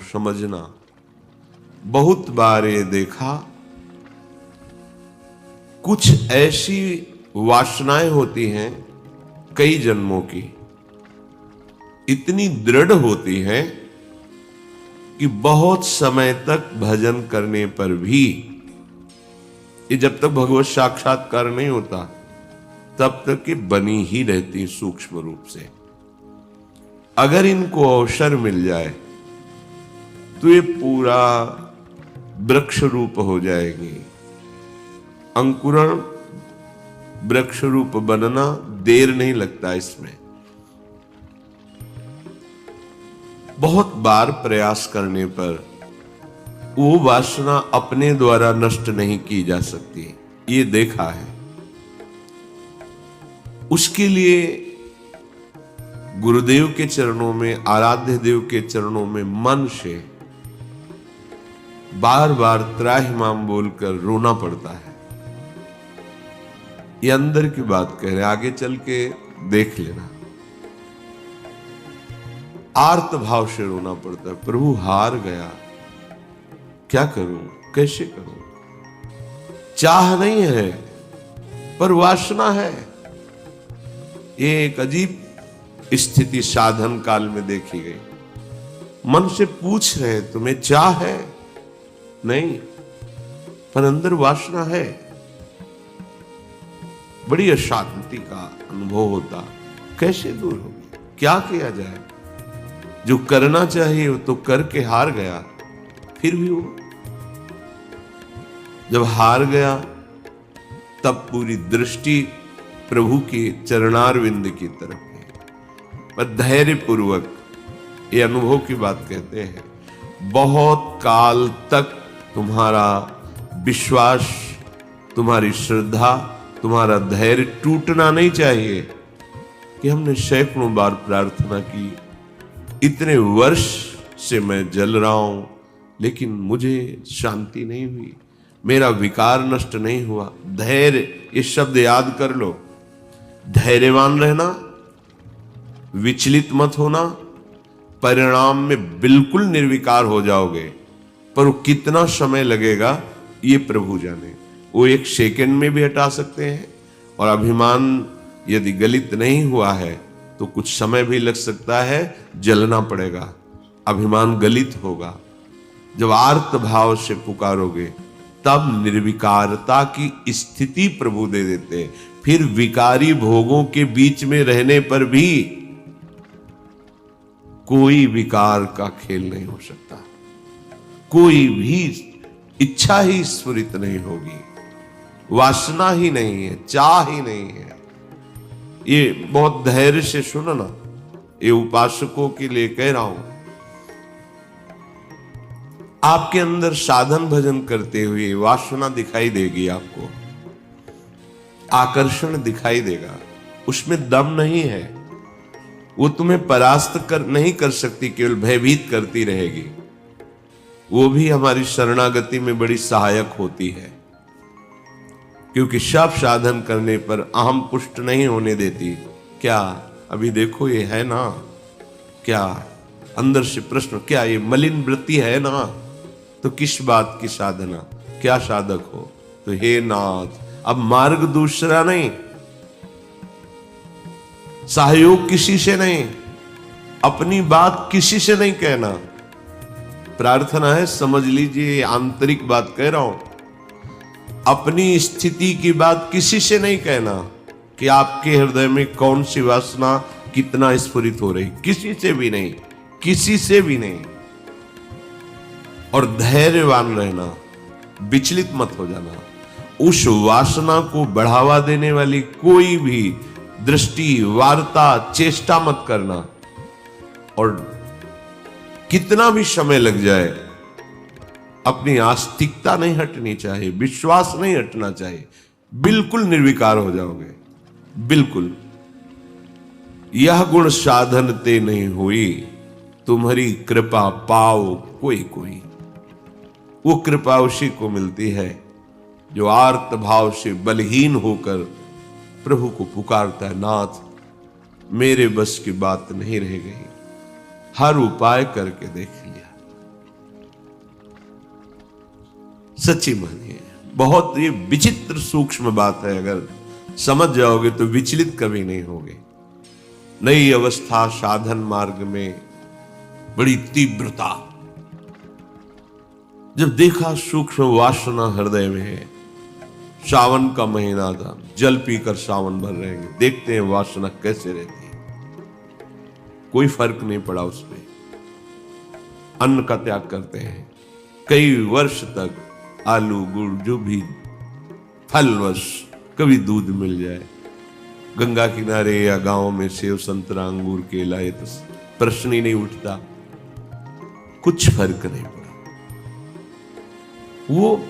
समझना। बहुत बार ये देखा, कुछ ऐसी वासनाएं होती हैं कई जन्मों की, इतनी दृढ़ होती हैं कि बहुत समय तक भजन करने पर भी, ये जब तक भगवत साक्षात्कार नहीं होता तब तक ये बनी ही रहती सूक्ष्म रूप से। अगर इनको अवसर मिल जाए तो ये पूरा वृक्ष रूप हो जाएगी। अंकुरण वृक्ष रूप बनना देर नहीं लगता इसमें। बहुत बार प्रयास करने पर वो वासना अपने द्वारा नष्ट नहीं की जा सकती, ये देखा है। उसके लिए गुरुदेव के चरणों में, आराध्य देव के चरणों में मन से बार बार त्राहिमाम बोलकर रोना पड़ता है। ये अंदर की बात कह रहे, आगे चल के देख लेना। आर्त भाव से रोना पड़ता है, प्रभु हार गया, क्या करूं, कैसे करूं। चाह नहीं है पर वासना है। ये एक अजीब स्थिति साधन काल में देखी गई। मन से पूछ रहे तुम्हें चाह है, नहीं, पर अंदर वासना है। बड़ी अशांति का अनुभव होता। कैसे दूर होगी, क्या किया जाए। जो करना चाहिए वो तो करके हार गया, फिर भी वो जब हार गया तब पूरी दृष्टि प्रभु के चरणारविंद की तरफ है। पर धैर्य पूर्वक, ये अनुभव की बात कहते हैं, बहुत काल तक तुम्हारा विश्वास, तुम्हारी श्रद्धा, तुम्हारा धैर्य टूटना नहीं चाहिए। कि हमने सैकड़ों बार प्रार्थना की, इतने वर्ष से मैं जल रहा हूं लेकिन मुझे शांति नहीं हुई, मेरा विकार नष्ट नहीं हुआ। धैर्य, ये शब्द याद कर लो। धैर्यवान रहना, विचलित मत होना, परिणाम में बिल्कुल निर्विकार हो जाओगे। पर वो कितना समय लगेगा ये प्रभु जाने। वो एक सेकंड में भी हटा सकते हैं। और अभिमान यदि गलित नहीं हुआ है तो कुछ समय भी लग सकता है, जलना पड़ेगा, अभिमान गलित होगा। जब आर्त भाव से पुकारोगे तब निर्विकारता की स्थिति प्रभु दे देते हैं। फिर विकारी भोगों के बीच में रहने पर भी कोई विकार का खेल नहीं हो सकता, कोई भी इच्छा ही स्फुरित नहीं होगी, वासना ही नहीं है, चाह ही नहीं है। ये बहुत धैर्य से सुनो ना, ये उपासकों के लिए कह रहा हूं। आपके अंदर साधन भजन करते हुए वासना दिखाई देगी, आपको आकर्षण दिखाई देगा, उसमें दम नहीं है। वो तुम्हें परास्त नहीं कर सकती, केवल भयभीत करती रहेगी। वो भी हमारी शरणागति में बड़ी सहायक होती है, क्योंकि सब साधन करने पर अहम पुष्ट नहीं होने देती। क्या अभी देखो ये है ना, क्या अंदर से प्रश्न, क्या ये मलिन वृत्ति है ना, तो किस बात की साधना, क्या साधक हो। तो हे नाथ, अब मार्ग दूसरा नहीं, सहयोग किसी से नहीं, अपनी बात किसी से नहीं कहना। प्रार्थना है, समझ लीजिए, आंतरिक बात कह रहा हूं। अपनी स्थिति की बात किसी से नहीं कहना कि आपके हृदय में कौन सी वासना कितना स्फुरित हो रही, किसी से भी नहीं, किसी से भी नहीं। और धैर्यवान रहना, विचलित मत हो जाना। उस वासना को बढ़ावा देने वाली कोई भी दृष्टि, वार्ता, चेष्टा मत करना। और कितना भी समय लग जाए, अपनी आस्तिकता नहीं हटनी चाहिए, विश्वास नहीं हटना चाहिए। बिल्कुल निर्विकार हो जाओगे, बिल्कुल। यह गुण साधन ते नहीं हुई, तुम्हारी कृपा पाओ कोई कोई। वो कृपा उसी को मिलती है जो आर्त भाव से बलहीन होकर प्रभु को पुकारता है, नाथ मेरे बस की बात नहीं रह गई, हर उपाय करके देख लिया, सच्ची मानिए, बहुत ये विचित्र सूक्ष्म बात है। अगर समझ जाओगे तो विचलित कभी नहीं होगे। नई अवस्था साधन मार्ग में बड़ी तीव्रता, जब देखा सूक्ष्म वासना हृदय में है। सावन का महीना था, जल पीकर सावन भर रहेंगे, देखते हैं वासना कैसे रहती है। कोई फर्क नहीं पड़ा उसमें, अन्न का त्याग करते हैं। कई वर्ष तक आलू गुड़ जो भी फलवश, कभी दूध मिल जाए, गंगा किनारे या गांव में सेव संतरा अंगूर केला, ये तो प्रश्न ही नहीं उठता। कुछ फर्क नहीं पड़ा। वो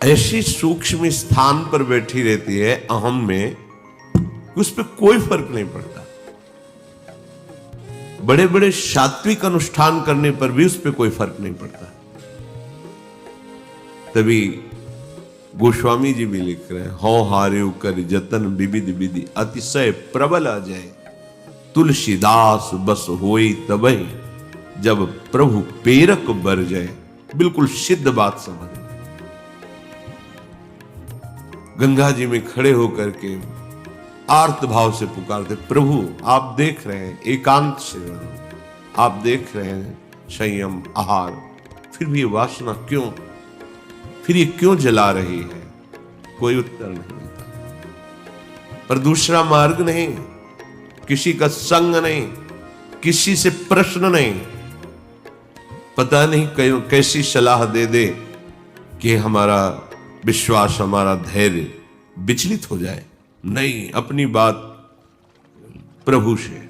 ऐसी सूक्ष्म स्थान पर बैठी रहती है अहम में, उस पर कोई फर्क नहीं पड़ता। बड़े बड़े सात्विक अनुष्ठान करने पर भी उस पर कोई फर्क नहीं पड़ता। तभी गोस्वामी जी भी लिख रहे हैं, हौ हार्यो कर जतन विविध विधि अतिशय प्रबल आ जाए, तुलसीदास बस होई तबहि जब प्रभु पेरक बर जाए। बिल्कुल सिद्ध बात समझ। गंगा जी में खड़े होकर के आर्त भाव से पुकारते, प्रभु आप देख रहे हैं एकांत सेवन, आप देख रहे हैं संयम आहार, फिर भी ये वासना क्यों, फिर ये क्यों जला रही है? कोई उत्तर नहीं मिलता। पर दूसरा मार्ग नहीं, किसी का संग नहीं, किसी से प्रश्न नहीं। पता नहीं कैसी सलाह दे दे कि हमारा विश्वास, हमारा धैर्य विचलित हो जाए। नहीं, अपनी बात प्रभु से।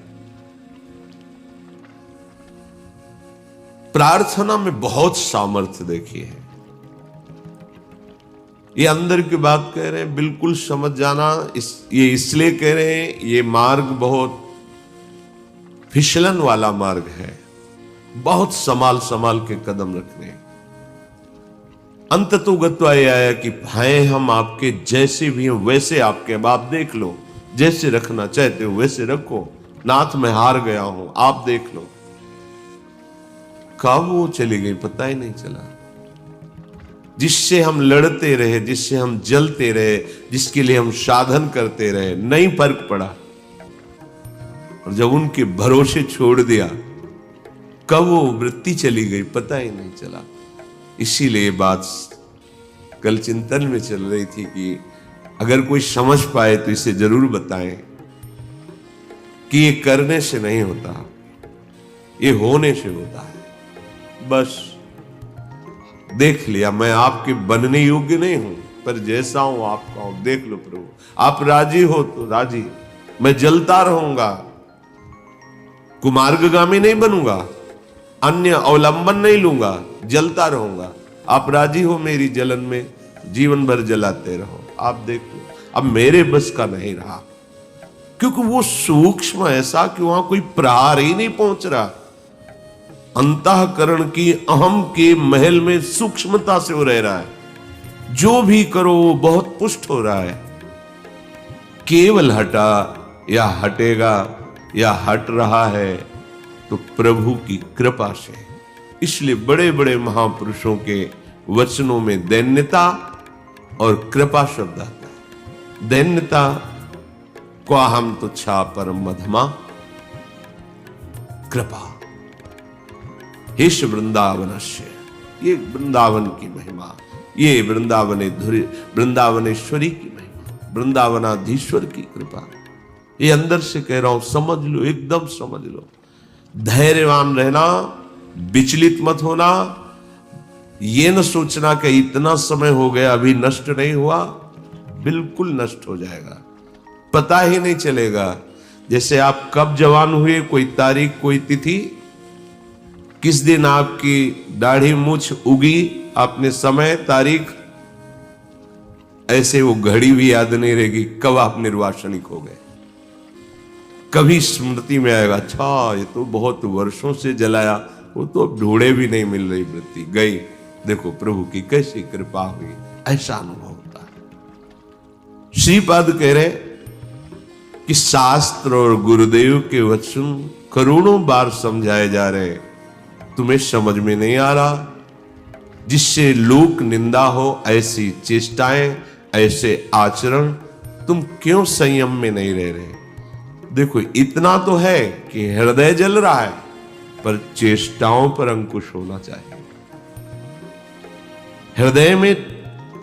प्रार्थना में बहुत सामर्थ्य देखी है। ये अंदर की बात कह रहे हैं, बिल्कुल समझ जाना। ये इसलिए कह रहे हैं, ये मार्ग बहुत फिसलन वाला मार्ग है, बहुत संभाल संभाल के कदम रखने। अंततो गत्वा ये आया कि हैं हम आपके, जैसे भी हैं वैसे आपके। अब आप देख लो, जैसे रखना चाहते हो वैसे रखो। नाथ मैं हार गया हूं, आप देख लो। कब वो चली गई पता ही नहीं चला। जिससे हम लड़ते रहे, जिससे हम जलते रहे, जिसके लिए हम साधन करते रहे, नहीं फर्क पड़ा। और जब उनके भरोसे छोड़ दिया, कब वो वृत्ति चली गई पता ही नहीं चला। इसीलिए बात कल चिंतन में चल रही थी कि अगर कोई समझ पाए तो इसे जरूर बताएं कि ये करने से नहीं होता, ये होने से होता है। बस देख लिया, मैं आपके बनने योग्य नहीं हूं, पर जैसा हूं आपका हूं। देख लो प्रभु, आप राजी हो तो राजी, मैं जलता रहूंगा, कुमार्गगामी नहीं बनूंगा, अन्य अवलंबन नहीं लूंगा, जलता रहूंगा। आप राजी हो मेरी जलन में, जीवन भर जलाते रहो। आप देखो, अब मेरे बस का नहीं रहा, क्योंकि वो सूक्ष्म ऐसा कि वहां कोई प्रहार ही नहीं पहुंच रहा। अंतःकरण की अहम के महल में सूक्ष्मता से वो रह रहा है। जो भी करो वो बहुत पुष्ट हो रहा है। केवल हटा या हटेगा या हट रहा है तो प्रभु की कृपा से। इसलिए बड़े बड़े महापुरुषों के वचनों में दैन्यता और कृपा शब्द आता है। दैन्यता को हम तुच्छा परम मधमा, कृपा हेश वृंदावनस्य, ये वृंदावन की महिमा, ये वृंदावनेश्वरी की महिमा, वृंदावनाधीश्वर की कृपा। ये अंदर से कह रहा हूं, समझ लो, एकदम समझ लो। धैर्यवान रहना, विचलित मत होना। ये न सोचना कि इतना समय हो गया अभी नष्ट नहीं हुआ, बिल्कुल नष्ट हो जाएगा, पता ही नहीं चलेगा। जैसे आप कब जवान हुए, कोई तारीख, कोई तिथि, किस दिन आपकी दाढ़ी मूछ उगी, आपने समय तारीख, ऐसे वो घड़ी भी याद नहीं रहेगी कब आप निर्वासनिक हो गए। कभी स्मृति में आएगा, अच्छा ये तो बहुत वर्षों से जलाया, वो तो ढूंढे भी नहीं मिल रही वृत्ति, गई। देखो प्रभु की कैसी कृपा हुई, ऐसा अनुभव होता है। श्रीपाद कह रहे कि शास्त्र और गुरुदेव के वचन करोड़ों बार समझाए जा रहे, तुम्हें समझ में नहीं आ रहा। जिससे लोक निंदा हो, ऐसी चेष्टाएं, ऐसे आचरण, तुम क्यों संयम में नहीं रह रहे? देखो, इतना तो है कि हृदय जल रहा है, पर चेष्टाओं पर अंकुश होना चाहिए। हृदय में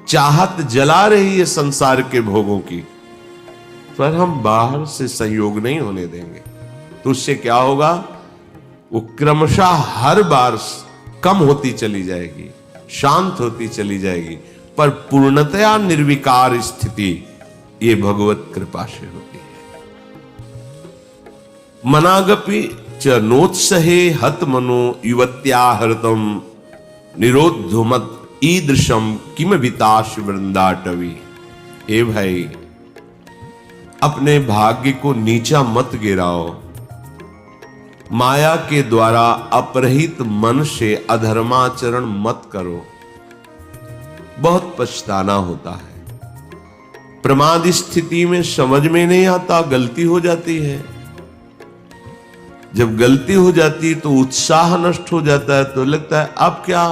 चाहत जला रही है संसार के भोगों की, पर हम बाहर से संयोग नहीं होने देंगे। तो उससे क्या होगा? वो क्रमशः हर बार कम होती चली जाएगी, शांत होती चली जाएगी, पर पूर्णतया निर्विकार स्थिति ये भगवत कृपा से होती है। मनागपि च नोत्सहे हत मनो युवत्या हृतम निरोधुमत ईदृशम किम विताश वृंदाटवी। हे भाई, अपने भाग्य को नीचा मत गिराओ। माया के द्वारा अपरहित मन से अधर्माचरण मत करो, बहुत पछताना होता है। प्रमाद स्थिति में समझ में नहीं आता, गलती हो जाती है। जब गलती हो जाती है तो उत्साह नष्ट हो जाता है, तो लगता है अब क्या,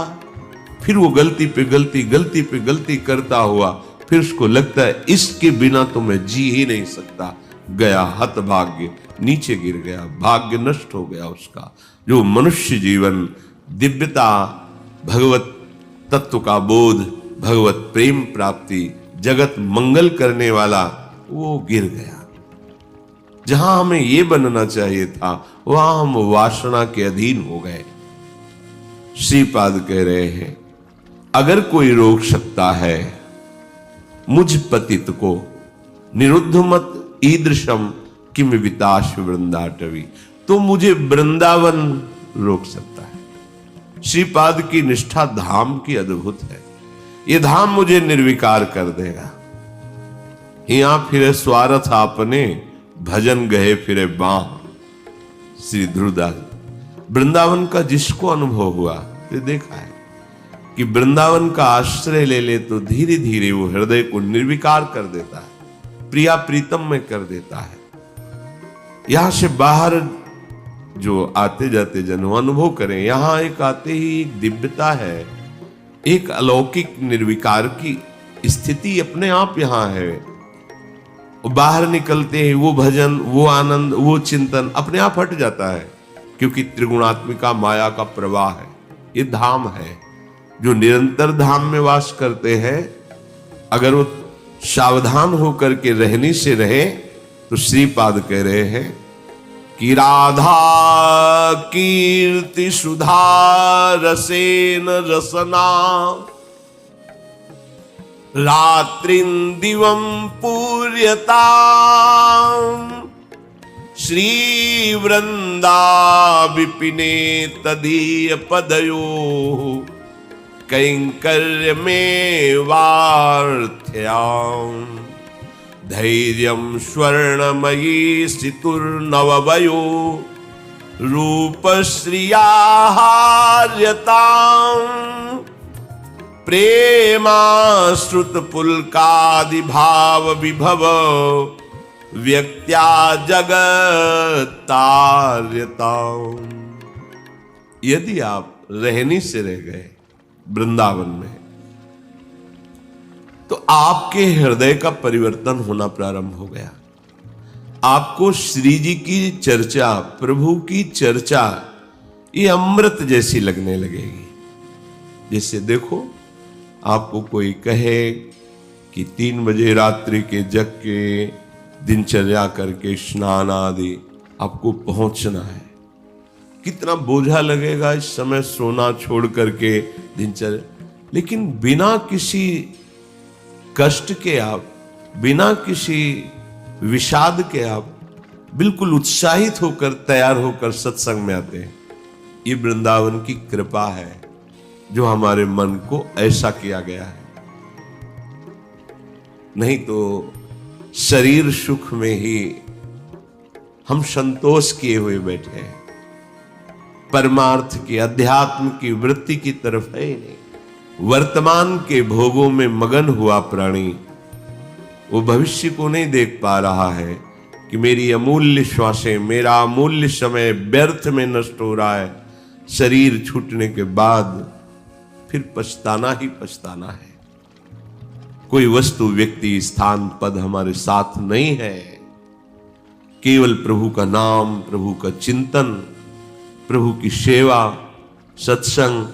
फिर वो गलती पे गलती, गलती पे गलती करता हुआ, फिर उसको लगता है इसके बिना तो मैं जी ही नहीं सकता। गया हतभाग्य, नीचे गिर गया, भाग्य नष्ट हो गया उसका। जो मनुष्य जीवन, दिव्यता, भगवत तत्व का बोध, भगवत प्रेम प्राप्ति, जगत मंगल करने वाला, वो गिर गया। जहां हमें ये बनना चाहिए था, वहां हम वासना के अधीन हो गए। श्रीपाद कह रहे हैं, अगर कोई रोक सकता है मुझ पतित को, निरुद्ध मत ईदृशम किम विताश वृंदाटवी, तो मुझे वृंदावन रोक सकता है। श्रीपाद की निष्ठा धाम की अद्भुत है। ये धाम मुझे निर्विकार कर देगा। यहां फिरे स्वार्थ आपने, भजन गए फिरे बाह। श्री ध्रुवदास। वृंदावन का जिसको अनुभव हुआ, ये देखा है कि वृंदावन का आश्रय ले ले तो धीरे धीरे वो हृदय को निर्विकार कर देता है, प्रिया प्रीतम में कर देता है। यहां से बाहर जो आते जाते जन अनुभव करें, यहां एक आते ही एक दिव्यता है, एक अलौकिक निर्विकार की स्थिति अपने आप यहां है। बाहर निकलते ही वो भजन, वो आनंद, वो चिंतन अपने आप हट जाता है, क्योंकि त्रिगुणात्मिका माया का प्रवाह है। ये धाम है। जो निरंतर धाम में वास करते हैं, अगर वो सावधान होकर के रहने से रहे, तो श्रीपाद कह रहे हैं कि राधा कीर्ति सुधा रसेन रसना, रात्रिं दिवं पूर्यता, श्री वृंदा विपिने तदीय पदयो, कैंकर्य में वार्थ्याम, धैर्यं स्वर्णमयी स्थितुर्नववयो, रूपश्रिया हार्यताम्, प्रेमाश्रुत पुलकादि भाव विभव, व्यक्त्या जगत्तार्यताम्। यदि आप रहनी से रह गए वृंदावन में, तो आपके हृदय का परिवर्तन होना प्रारंभ हो गया। आपको श्री जी की चर्चा, प्रभु की चर्चा, ये अमृत जैसी लगने लगेगी। जैसे देखो, आपको कोई कहे कि 3 बजे रात्रि के जग के दिनचर्या करके स्नान आदि आपको पहुंचना है, कितना बोझा लगेगा इस समय सोना छोड़ करके दिनचर्या। लेकिन बिना किसी कष्ट के आप, बिना किसी विषाद के आप बिल्कुल उत्साहित होकर, तैयार होकर सत्संग में आते हैं। ये वृंदावन की कृपा है जो हमारे मन को ऐसा किया गया है। नहीं तो शरीर सुख में ही हम संतोष किए हुए बैठे हैं, परमार्थ की, अध्यात्म की वृत्ति की तरफ है ही नहीं। वर्तमान के भोगों में मगन हुआ प्राणी वो भविष्य को नहीं देख पा रहा है कि मेरी अमूल्य श्वासें, मेरा अमूल्य समय व्यर्थ में नष्ट हो रहा है। शरीर छूटने के बाद फिर पछताना ही पछताना है। कोई वस्तु, व्यक्ति, स्थान, पद हमारे साथ नहीं है। केवल प्रभु का नाम, प्रभु का चिंतन, प्रभु की सेवा, सत्संग,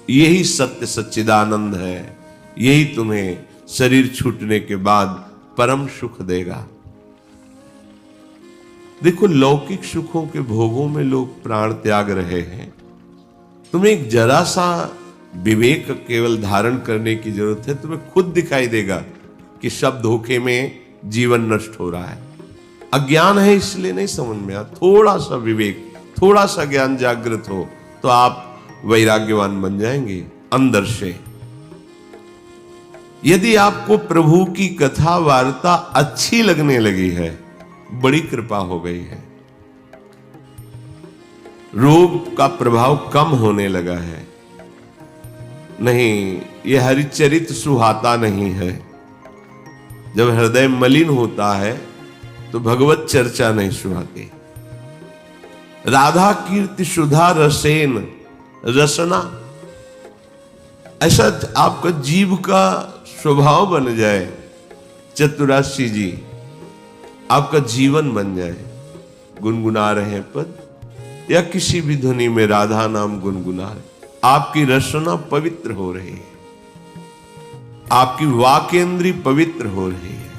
यही सत्य सच्चिदानंद है। यही तुम्हें शरीर छूटने के बाद परम सुख देगा। देखो, लौकिक सुखों के भोगों में लोग प्राण त्याग रहे हैं। तुम्हें एक जरा सा विवेक केवल धारण करने की जरूरत है। तुम्हें खुद दिखाई देगा कि सब धोखे में जीवन नष्ट हो रहा है। अज्ञान है इसलिए नहीं समझ में आता। थोड़ा सा विवेक, थोड़ा सा ज्ञान जागृत हो तो आप वैराग्यवान बन जाएंगे अंदर से। यदि आपको प्रभु की कथा वार्ता अच्छी लगने लगी है, बड़ी कृपा हो गई है। रोग का प्रभाव कम होने लगा है। नहीं, यह हरिचरित सुहाता नहीं है। जब हृदय मलिन होता है तो भगवत चर्चा नहीं सुहाती। राधा कीर्ति सुधा रसेन, रसना, ऐसा आपका जीव का स्वभाव बन जाए। चतुराशी जी, आपका जीवन बन जाए। गुनगुना रहे हैं पद या किसी भी ध्वनि में राधा नाम गुनगुना रहे, आपकी रसना पवित्र हो रही है, आपकी वाकेंद्री पवित्र हो रही है।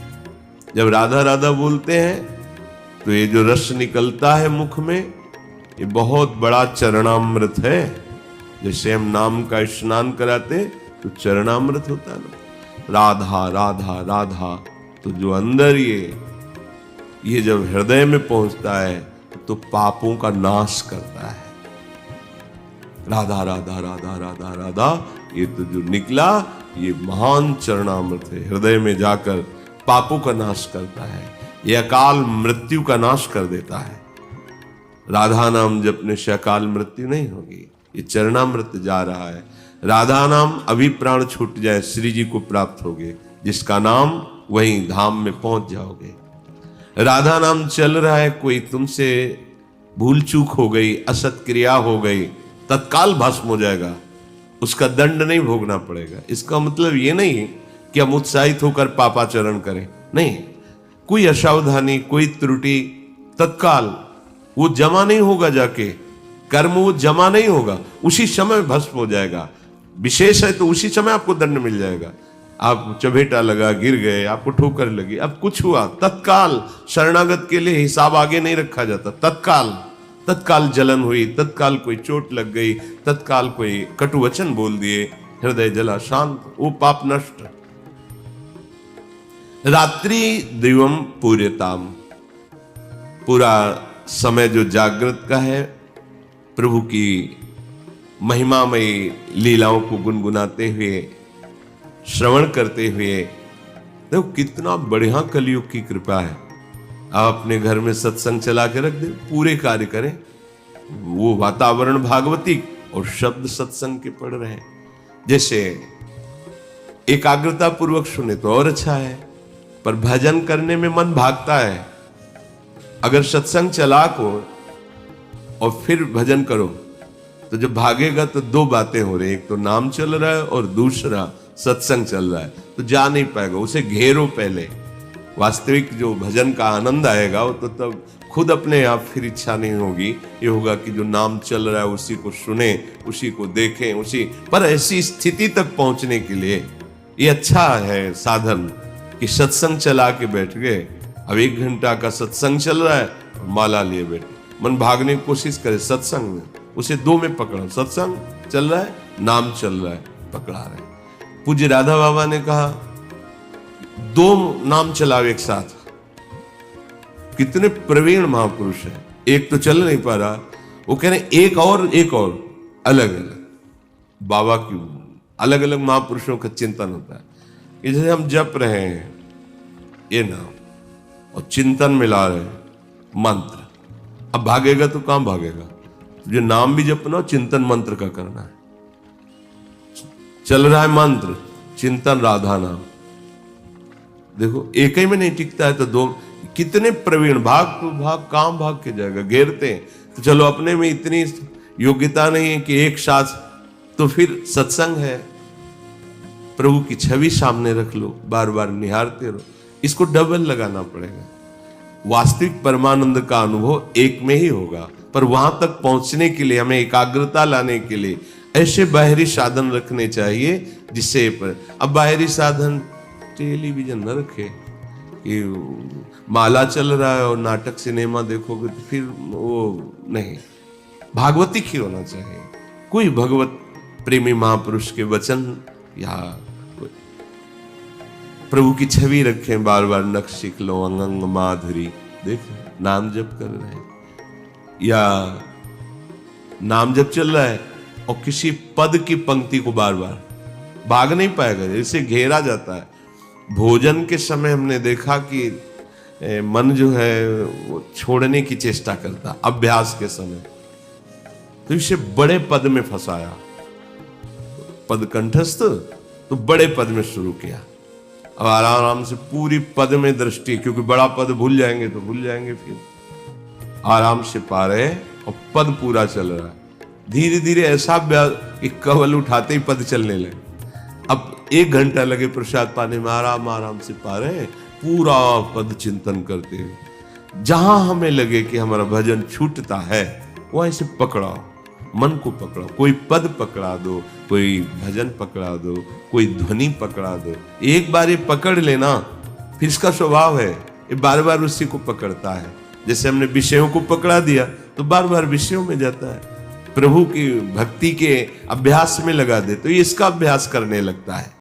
जब राधा राधा बोलते हैं तो ये जो रस निकलता है मुख में, ये बहुत बड़ा चरणामृत है। जैसे हम नाम का स्नान कराते तो चरणामृत होता है ना। राधा राधा राधा, तो जो अंदर ये जब हृदय में पहुंचता है तो पापों का नाश करता है। राधा राधा राधा राधा राधा, ये तो जो निकला ये महान चरणामृत है। हृदय में जाकर पापों का नाश करता है, ये अकाल मृत्यु का नाश कर देता है। राधा नाम जपने से अकाल मृत्यु नहीं होगी, ये चरणामृत जा रहा है। राधा नाम अभी प्राण छूट जाए श्री जी को प्राप्त होगे, जिसका नाम वहीं धाम में पहुंच जाओगे। राधा नाम चल रहा है, कोई तुमसे भूल चूक हो गई, असत क्रिया हो गई, तत्काल भस्म हो जाएगा, उसका दंड नहीं भोगना पड़ेगा। इसका मतलब ये नहीं कि हम उत्साहित होकर पापाचरण करें, नहीं। कोई असावधानी, कोई त्रुटि, तत्काल वो जमा नहीं होगा, जाके कर्म वो जमा नहीं होगा, उसी समय भस्म हो जाएगा। विशेष है तो उसी समय आपको दंड मिल जाएगा। आप चबेटा लगा, गिर गए, आपको ठोकर लगी, अब कुछ हुआ, तत्काल शरणागत के लिए हिसाब आगे नहीं रखा जाता। तत्काल जलन हुई, तत्काल कोई चोट लग गई, तत्काल कोई कटु वचन बोल दिए, हृदय जला, शांत, वो पाप नष्ट। रात्रि दिवम पूर्यताम, पूरा समय जो जागृत का है, प्रभु की महिमामयी लीलाओं को गुनगुनाते हुए, श्रवण करते हुए। देखो कितना बढ़िया कलयुग की कृपा है। आप अपने घर में सत्संग चला के रख दे, पूरे कार्य करें, वो वातावरण भागवती और शब्द सत्संग के पढ़ रहे हैं। जैसे एकाग्रता पूर्वक सुने तो और अच्छा है, पर भजन करने में मन भागता है। अगर सत्संग चला को और फिर भजन करो तो जब भागेगा तो दो बातें हो रही, एक तो नाम चल रहा है और दूसरा सत्संग चल रहा है, तो जा नहीं पाएगा। उसे घेरो पहले, वास्तविक जो भजन का आनंद आएगा वो तो तब खुद अपने आप फिर इच्छा नहीं होगी। ये होगा कि जो नाम चल रहा है उसी को सुने, उसी को देखें, उसी पर। ऐसी स्थिति तक पहुंचने के लिए ये अच्छा है साधन कि सत्संग चला के बैठ गए। अब 1 घंटा का सत्संग चल रहा है, माला लिए बैठे, मन भागने की कोशिश करे सत्संग में, उसे 2 में पकड़ो। सत्संग चल रहा है, नाम चल रहा है, पकड़ा रहे। पूज्य राधा बाबा ने कहा 2 नाम चलाओ एक साथ। कितने प्रवीण महापुरुष है, एक तो चल नहीं पा रहा, वो कह रहे एक और अलग अलग। बाबा की अलग अलग महापुरुषों का चिंतन होता है। जैसे हम जप रहे हैं ये नाम और चिंतन मिला रहे हैं मंत्र, अब भागेगा तो कहां भागेगा? जो नाम भी जपना, चिंतन मंत्र का करना है। चल रहा है मंत्र, चिंतन राधा नाम। देखो एक ही में नहीं टिकता है तो 2। कितने प्रवीण, भाग तो भाग, काम भाग के जाएगा, घेरते हैं। तो चलो अपने में इतनी योग्यता नहीं है कि एक साथ तो फिर सत्संग है, प्रभु की छवि सामने रख लो, बार बार निहारते रहो। इसको डबल लगाना पड़ेगा। वास्तविक परमानंद का अनुभव एक में ही होगा, पर वहां तक पहुंचने के लिए हमें एकाग्रता लाने के लिए ऐसे बाहरी साधन रखने चाहिए जिससे अब बाहरी साधन टेलीविजन न रखे कि माला चल रहा है और नाटक सिनेमा देखोगे तो फिर वो नहीं, भागवतिक ही होना चाहिए। कोई भगवत प्रेमी महापुरुष के वचन या प्रभु की छवि रखें, बार बार नक्श सीख लो, अंग माधुरी देख नाम जप कर रहे हैं या नाम जप चल रहा है और किसी पद की पंक्ति को बार बार भाग नहीं पाएगा, इससे घेरा जाता है। भोजन के समय हमने देखा कि मन जो है वो छोड़ने की चेष्टा करता अभ्यास के समय, तो इसे बड़े पद में फंसाया, पद कंठस्थ तो बड़े पद में शुरू किया। अब आराम से पूरी पद में दृष्टि, क्योंकि बड़ा पद भूल जाएंगे तो भूल जाएंगे, फिर आराम से पा रहे और पद पूरा चल रहा है। धीरे धीरे ऐसा कि कवल उठाते ही पद चलने लगे। अब 1 घंटा लगे प्रसाद पाने में, आराम आराम से पा रहे, पूरा पद चिंतन करते हुए। जहां हमें लगे कि हमारा भजन छूटता है वहां से पकड़ाओ, मन को पकड़ो, कोई पद पकड़ा दो, कोई भजन पकड़ा दो, कोई ध्वनि पकड़ा दो। एक बार ये पकड़ लेना, फिर इसका स्वभाव है ये बार बार उसी को पकड़ता है। जैसे हमने विषयों को पकड़ा दिया तो बार बार विषयों में जाता है। प्रभु की भक्ति के अभ्यास में लगा दे तो ये इसका अभ्यास करने लगता है।